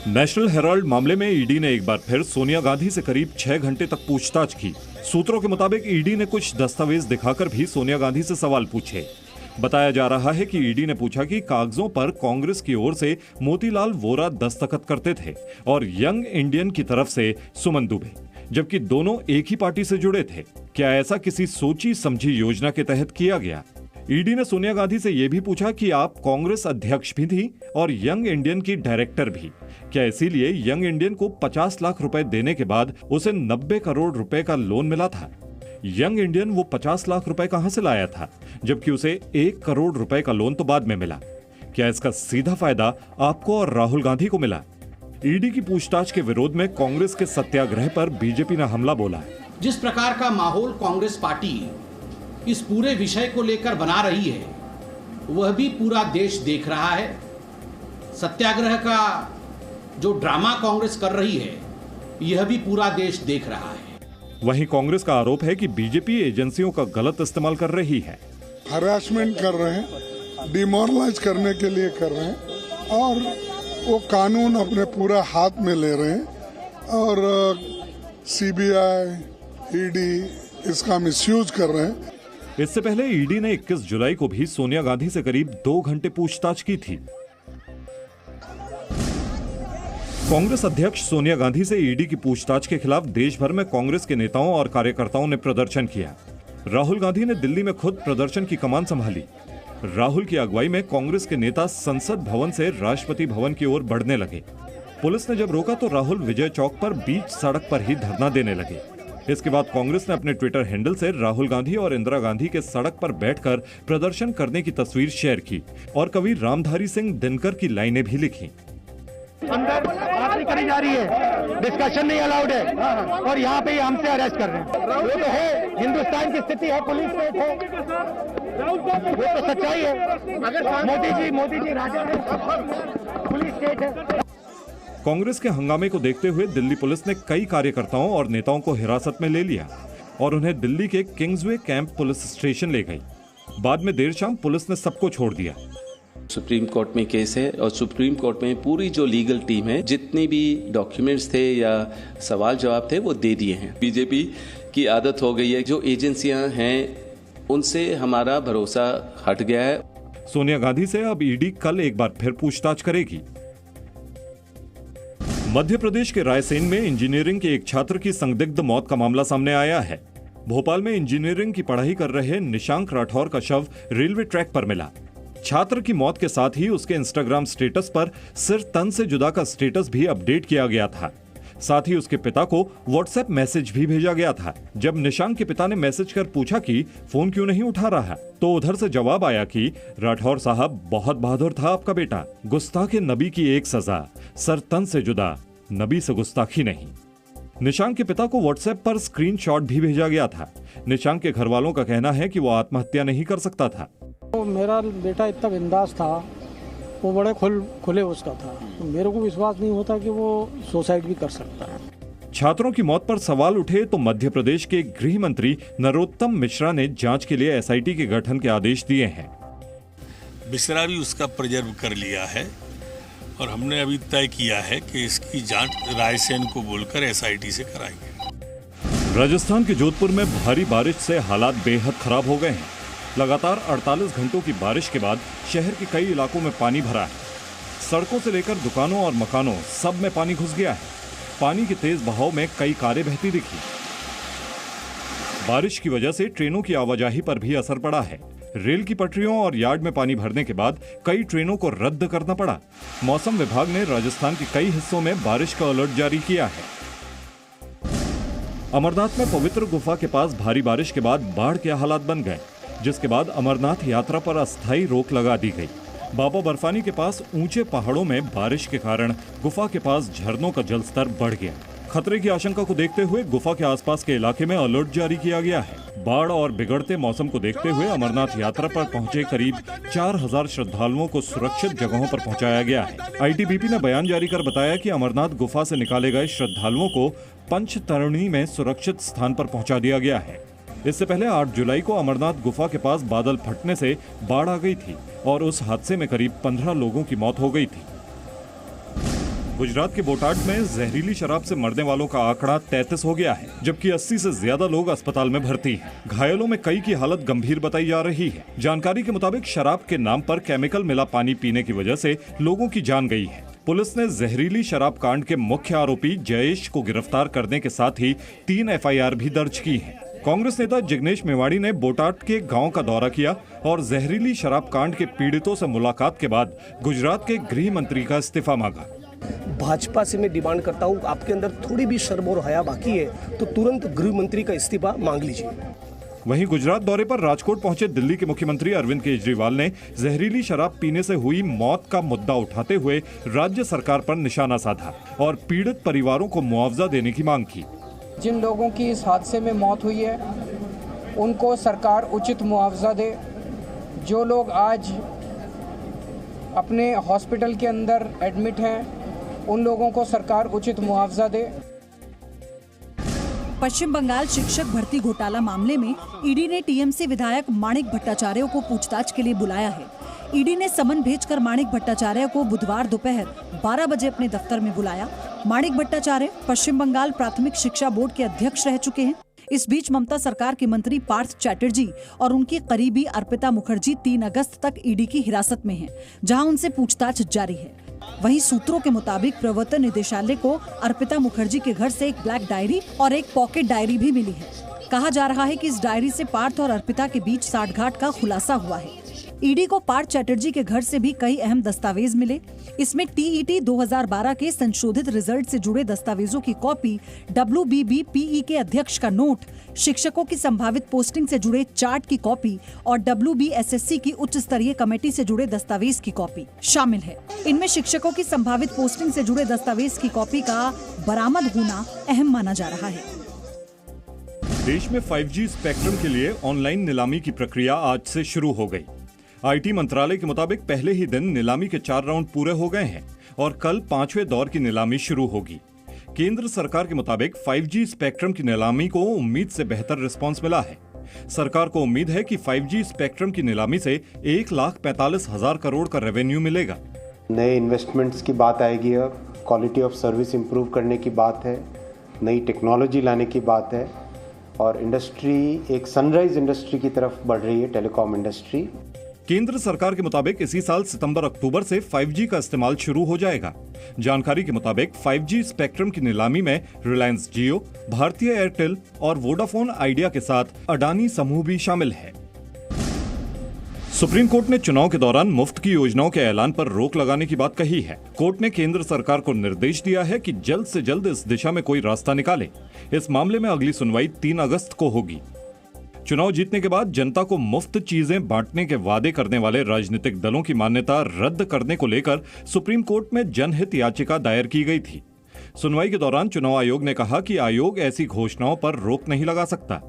National Herald मामले में ED ने एक बार फिर सोनिया गांधी से करीब 6 घंटे तक पूछताछ की। सूत्रों के मुताबिक ईडी ने कुछ दस्तावेज दिखाकर भी सोनिया गांधी से सवाल पूछे। बताया जा रहा है कि ईडी ने पूछा कि कागजों पर कांग्रेस की ओर से मोतीलाल वोरा दस्तखत करते थे और यंग इंडियन की तरफ से सुमन दुबे, जबकि दोनों एक ही पार्टी से जुड़े थे। क्या ऐसा किसी सोची समझी योजना के तहत किया गया? ईडी ने सोनिया गांधी से यह भी पूछा कि आप कांग्रेस अध्यक्ष भी थी और यंग इंडियन की डायरेक्टर भी। क्या इसीलिए यंग इंडियन को 50 लाख रुपए देने के बाद उसे 90 करोड़ रुपए का लोन मिला था? यंग इंडियन वो 50 लाख रुपए कहां से लाया था, जबकि उसे 1 करोड़ रुपए का लोन तो बाद में मिला? क्या इसका सीधा फायदा आपको और राहुल गांधी को मिला? ईडी की पूछताछ के विरोध में कांग्रेस के सत्याग्रह पर बीजेपी ने हमला बोला। जिस प्रकार का माहौल कांग्रेस पार्टी इस पूरे विषय को लेकर बना रही है, वह भी पूरा देश देख रहा है। सत्याग्रह का जो ड्रामा कांग्रेस कर रही है, यह भी पूरा देश देख रहा है। वहीं कांग्रेस का आरोप है कि बीजेपी एजेंसियों का गलत इस्तेमाल कर रही है। हरासमेंट कर रहे हैं, डिमोरलाइज करने के लिए कर रहे हैं और वो कानून अपने पूरा हाथ में ले रहे हैं और सीबीआई, ईडी इसका मिसयूज कर रहे हैं। इससे पहले ईडी ने 21 जुलाई को भी सोनिया गांधी से करीब 2 घंटे पूछताछ की थी। कांग्रेस अध्यक्ष सोनिया गांधी से ईडी की पूछताछ के खिलाफ देश भर में कांग्रेस के नेताओं और कार्यकर्ताओं ने प्रदर्शन किया। राहुल गांधी ने दिल्ली में खुद प्रदर्शन की कमान संभाली। राहुल की अगुवाई में कांग्रेस के नेता संसद भवन से राष्ट्रपति भवन की ओर बढ़ने लगे। पुलिस ने जब रोका तो राहुल विजय चौक पर बीच सड़क पर ही धरना देने लगे। इसके बाद कांग्रेस ने अपने ट्विटर हैंडल से राहुल गांधी और इंदिरा गांधी के सड़क पर बैठकर प्रदर्शन करने की तस्वीर शेयर की और कवि रामधारी सिंह दिनकर की लाइनें भी लिखी। अंदर बात नहीं करी जा रही है, डिस्कशन नहीं अलाउड है और यहाँ पे हमसे अरेस्ट कर रहे हैं। वो तो है, हिंदुस्तान की स्थिति है, पुलिस स्टेट है, वो तो सच्चाई है। मोदी जी राजा है, पुलिस स्टेट है। कांग्रेस के हंगामे को देखते हुए दिल्ली पुलिस ने कई कार्यकर्ताओं और नेताओं को हिरासत में ले लिया और उन्हें दिल्ली के किंग्सवे कैंप पुलिस स्टेशन ले गई। बाद में देर शाम पुलिस ने सबको छोड़ दिया। सुप्रीम कोर्ट में केस है और सुप्रीम कोर्ट में पूरी जो लीगल टीम है, जितने भी डॉक्यूमेंट्स थे या सवाल जवाब थे, वो दे दिए हैं। बीजेपी की आदत हो गई है, जो एजेंसियां हैं उनसे हमारा भरोसा हट गया है। सोनिया गांधी से अब ईडी कल एक बार फिर पूछताछ करेगी। मध्य प्रदेश के रायसेन में इंजीनियरिंग के एक छात्र की संदिग्ध मौत का मामला सामने आया है। भोपाल में इंजीनियरिंग की पढ़ाई कर रहे निशांक राठौर का शव रेलवे ट्रैक पर मिला। छात्र की मौत के साथ ही उसके इंस्टाग्राम स्टेटस पर सिर तन से जुदा का स्टेटस भी अपडेट किया गया था। साथ ही उसके पिता को व्हाट्सएप मैसेज भी भेजा गया था। जब निशांक के पिता ने मैसेज कर पूछा कि फोन क्यों नहीं उठा रहा, तो उधर से जवाब आया कि राठौर साहब, बहुत बहादुर था आपका बेटा, गुस्ताखे नबी की एक सजा, सर तन से जुदा, नबी से गुस्ताखी नहीं। निशांक के पिता को व्हाट्सएप पर स्क्रीनशॉट भी भेजा गया था। निशांक के घर वालों का कहना है कि वो आत्महत्या नहीं कर सकता था। तो मेरा बेटा इतना बिंदास था, वो बड़े खुले उसका था, तो मेरे को विश्वास नहीं होता कि वो सुसाइड भी कर सकता है। छात्रों की मौत पर सवाल उठे तो मध्य प्रदेश के गृह मंत्री नरोत्तम मिश्रा ने जांच के लिए एसआईटी के गठन के आदेश दिए हैं। मिश्रा भी उसका प्रिजर्व कर लिया है और हमने अभी तय किया है कि इसकी जांच रायसेन को बोलकर एसआईटी से कराएंगे। राजस्थान के जोधपुर में भारी बारिश से हालात बेहद खराब हो गए हैं। लगातार 48 घंटों की बारिश के बाद शहर के कई इलाकों में पानी भरा है। सड़कों से लेकर दुकानों और मकानों सब में पानी घुस गया है। पानी के तेज बहाव में कई कारें बहती दिखी। बारिश की वजह से ट्रेनों की आवाजाही पर भी असर पड़ा है। रेल की पटरियों और यार्ड में पानी भरने के बाद कई ट्रेनों को रद्द करना पड़ा। मौसम विभाग ने राजस्थान के कई हिस्सों में बारिश का अलर्ट जारी किया है। अमरनाथ में पवित्र गुफा के पास भारी बारिश के बाद बाढ़ के हालात बन गए, जिसके बाद अमरनाथ यात्रा पर अस्थायी रोक लगा दी गई। बाबा बर्फानी के पास ऊंचे पहाड़ों में बारिश के कारण गुफा के पास झरनों का जलस्तर बढ़ गया। खतरे की आशंका को देखते हुए गुफा के आसपास के इलाके में अलर्ट जारी किया गया है। बाढ़ और बिगड़ते मौसम को देखते हुए अमरनाथ यात्रा पर पहुंचे करीब 4000 श्रद्धालुओं को सुरक्षित जगहों पर पहुंचाया गया है। आईटीबीपी ने बयान जारी कर बताया कि अमरनाथ गुफा से निकाले गए श्रद्धालुओं को पंचतरणी में सुरक्षित स्थान पर पहुंचा दिया गया है। इससे पहले 8 जुलाई को अमरनाथ गुफा के पास बादल फटने से बाढ़ आ गई थी और उस हादसे में करीब 15 लोगों की मौत हो गई थी। गुजरात के बोटाड में जहरीली शराब से मरने वालों का आंकड़ा 33 हो गया है, जबकि 80 से ज्यादा लोग अस्पताल में भर्ती हैं। घायलों में कई की हालत गंभीर बताई जा रही है। जानकारी के मुताबिक शराब के नाम पर केमिकल मिला पानी पीने की वजह से लोगों की जान गई है। पुलिस ने जहरीली शराब कांड के मुख्य आरोपी जयेश को गिरफ्तार करने के साथ ही 3 FIR भी दर्ज की है। कांग्रेस नेता जिग्नेश मेवाड़ी ने बोटाड के गांव का दौरा किया और जहरीली शराब कांड के पीड़ितों से मुलाकात के बाद गुजरात के गृह मंत्री का इस्तीफा मांगा। भाजपा से मैं डिमांड करता हूं, आपके अंदर थोड़ी भी शर्म और हया बाकी है तो तुरंत गृह मंत्री का इस्तीफा मांग लीजिए। वहीं गुजरात दौरे पर राजकोट पहुंचे दिल्ली के मुख्यमंत्री अरविंद केजरीवाल ने जहरीली शराब पीने से हुई मौत का मुद्दा उठाते हुए राज्य सरकार पर निशाना साधा और पीड़ित परिवारों को मुआवजा देने की मांग की। जिन लोगों की इस हादसे में मौत हुई है उनको सरकार उचित मुआवजा दे। जो लोग आज अपने हॉस्पिटल के अंदर एडमिट हैं उन लोगों को सरकार उचित मुआवजा दे। पश्चिम बंगाल शिक्षक भर्ती घोटाला मामले में ईडी ने टीएमसी विधायक माणिक भट्टाचार्य को पूछताछ के लिए बुलाया है। ईडी ने समन भेजकर माणिक भट्टाचार्य को बुधवार दोपहर 12 बजे अपने दफ्तर में बुलाया। माणिक भट्टाचार्य पश्चिम बंगाल प्राथमिक शिक्षा बोर्ड के अध्यक्ष रह चुके हैं। इस बीच ममता सरकार के मंत्री पार्थ चैटर्जी और उनकी करीबी अर्पिता मुखर्जी 3 अगस्त तक ईडी की हिरासत में हैं, जहां उनसे पूछताछ जारी है। वहीं सूत्रों के मुताबिक प्रवर्तन निदेशालय को अर्पिता मुखर्जी के घर से एक ब्लैक डायरी और एक पॉकेट डायरी भी मिली है। कहा जा रहा है कि इस डायरी से पार्थ और अर्पिता के बीच साठगांठ का खुलासा हुआ है। ईडी को पार्थ चैटर्जी के घर से भी कई अहम दस्तावेज मिले। इसमें टीईटी 2012 के संशोधित रिजल्ट से जुड़े दस्तावेजों की कॉपी, WBBPE के अध्यक्ष का नोट, शिक्षकों की संभावित पोस्टिंग से जुड़े चार्ट की कॉपी और WBSSC की उच्च स्तरीय कमेटी से जुड़े दस्तावेज की कॉपी शामिल है। इनमें शिक्षकों की संभावित पोस्टिंग से जुड़े दस्तावेज की कॉपी का बरामद होना अहम माना जा रहा है। देश में 5G स्पेक्ट्रम के लिए ऑनलाइन नीलामी की प्रक्रिया आज से शुरू हो गई। IT मंत्रालय के मुताबिक पहले ही दिन नीलामी के 4 राउंड पूरे हो गए हैं और कल 5वें दौर की नीलामी शुरू होगी। केंद्र सरकार के मुताबिक 5G स्पेक्ट्रम की नीलामी को उम्मीद से बेहतर रिस्पांस मिला है। सरकार को उम्मीद है कि 5G स्पेक्ट्रम की नीलामी से 1,45,000 करोड़ का रेवेन्यू मिलेगा। नए इन्वेस्टमेंट्स की बात आएगी, अब क्वालिटी ऑफ सर्विस इंप्रूव करने की बात है, नई टेक्नोलॉजी लाने की बात है और इंडस्ट्री एक सनराइज इंडस्ट्री की तरफ बढ़ रही है, टेलीकॉम इंडस्ट्री। केंद्र सरकार के मुताबिक इसी साल सितंबर-अक्टूबर से 5G का इस्तेमाल शुरू हो जाएगा। जानकारी के मुताबिक 5G स्पेक्ट्रम की नीलामी में रिलायंस जियो, भारतीय एयरटेल और वोडाफोन आइडिया के साथ अडानी समूह भी शामिल है। सुप्रीम कोर्ट ने चुनाव के दौरान मुफ्त की योजनाओं के ऐलान पर रोक लगाने की बात कही है। कोर्ट ने केंद्र सरकार को निर्देश दिया है कि जल्द से जल्द इस दिशा में कोई रास्ता निकाले। इस मामले में अगली सुनवाई 3 अगस्त को होगी। चुनाव जीतने के बाद जनता को मुफ्त चीजें बांटने के वादे करने वाले राजनीतिक दलों की मान्यता रद्द करने को लेकर सुप्रीम कोर्ट में जनहित याचिका दायर की गई थी। सुनवाई के दौरान चुनाव आयोग ने कहा कि आयोग ऐसी घोषणाओं पर रोक नहीं लगा सकता।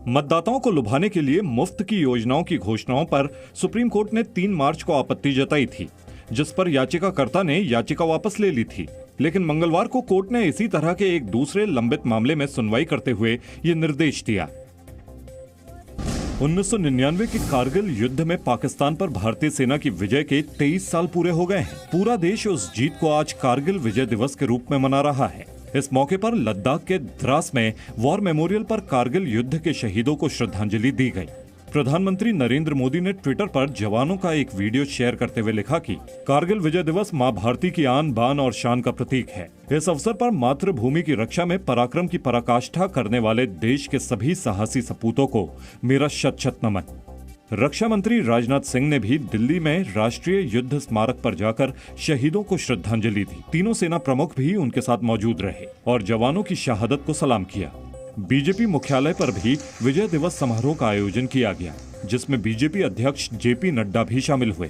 मतदाताओं को लुभाने के लिए मुफ्त की योजनाओं की घोषणाओं पर सुप्रीम कोर्ट ने 3 मार्च को आपत्ति जताई थी, जिस पर याचिकाकर्ता ने याचिका वापस ले ली थी। लेकिन मंगलवार को कोर्ट ने इसी तरह के एक दूसरे लंबित मामले में सुनवाई करते हुए ये निर्देश दिया। 1999 के कारगिल युद्ध में पाकिस्तान पर भारतीय सेना की विजय के 23 साल पूरे हो गए हैं। पूरा देश उस जीत को आज कारगिल विजय दिवस के रूप में मना रहा है। इस मौके पर लद्दाख के द्रास में वॉर मेमोरियल पर कारगिल युद्ध के शहीदों को श्रद्धांजलि दी गई। प्रधानमंत्री नरेंद्र मोदी ने ट्विटर पर जवानों का एक वीडियो शेयर करते हुए लिखा कि कारगिल विजय दिवस मां भारती की आन बान और शान का प्रतीक है। इस अवसर पर मातृभूमि की रक्षा में पराक्रम की पराकाष्ठा करने वाले देश के सभी साहसी सपूतों को मेरा शत शत नमन। रक्षा मंत्री राजनाथ सिंह ने भी दिल्ली में राष्ट्रीय युद्ध स्मारक पर जाकर शहीदों को श्रद्धांजलि दी। तीनों सेना प्रमुख भी उनके साथ मौजूद रहे और जवानों की शहादत को सलाम किया। बीजेपी मुख्यालय पर भी विजय दिवस समारोह का आयोजन किया गया, जिसमें बीजेपी अध्यक्ष JP नड्डा भी शामिल हुए।